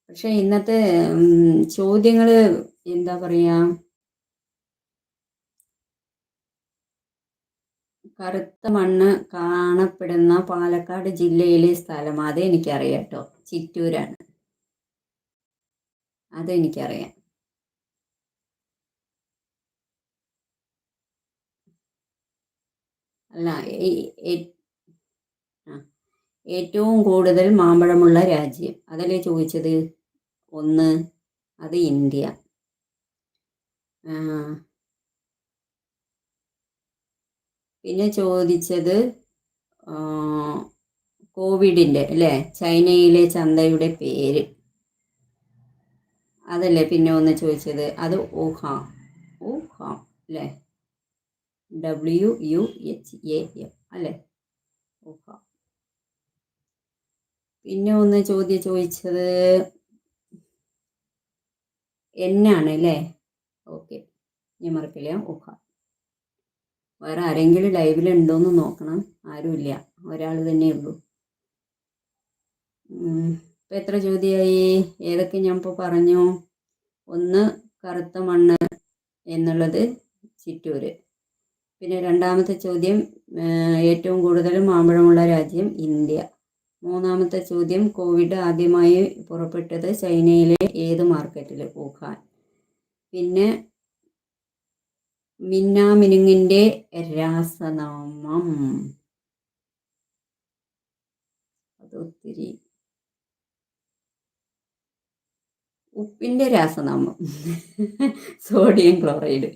പക്ഷെ ഇന്നത്തെ ചോദ്യങ്ങൾ എന്താ പറയുക, കറുത്ത മണ്ണ് കാണപ്പെടുന്ന പാലക്കാട് ജില്ലയിലെ സ്ഥലം അതെനിക്കറിയാം കേട്ടോ, ചിറ്റൂരാണ്. അതെനിക്കറിയാം. അല്ല, ഏറ്റവും കൂടുതൽ മാമ്പഴമുള്ള രാജ്യം അതല്ലേ ചോദിച്ചത്? ഒന്ന്, അത് ഇന്ത്യ. പിന്നെ ചോദിച്ചത് കോവിഡിൻ്റെ അല്ലേ, ചൈനയിലെ ചന്തയുടെ പേര് അതല്ലേ പിന്നെ ഒന്ന് ചോദിച്ചത്? അത് ഊഹാം. ഊഹാം അല്ലേ, WUHAM അല്ലേ, ഊഹാം. പിന്നെ ഒന്ന് ചോദിച്ചത് എന്നാണ് അല്ലേ. ഓക്കെ, ഞാൻ മറക്കില്ല. ഊഹാം. വേറെ ആരെങ്കിലും ലൈവിലുണ്ടോയെന്ന് നോക്കണം. ആരുമില്ല, ഒരാൾ തന്നെ ഉള്ളൂ. ഇപ്പം എത്ര ചോദ്യമായി? ഏതൊക്കെ ഞാൻ ഇപ്പോൾ പറഞ്ഞു? ഒന്ന്, കറുത്ത മണ്ണ് എന്നുള്ളത് ചിറ്റൂര്. പിന്നെ രണ്ടാമത്തെ ചോദ്യം, ഏറ്റവും കൂടുതൽ മാമ്പഴമുള്ള രാജ്യം ഇന്ത്യ. മൂന്നാമത്തെ ചോദ്യം, കോവിഡ് ആദ്യമായി പുറപ്പെട്ടത് ചൈനയിലെ ഏത് മാർക്കറ്റിൽ? വുഹാൻ. പിന്നെ മിന്നാമിനുങ്ങിൻ്റെ രാസനാമം, അതൊത്തിരി. ഉപ്പിൻ്റെ രാസനാമം സോഡിയം ക്ലോറൈഡ്.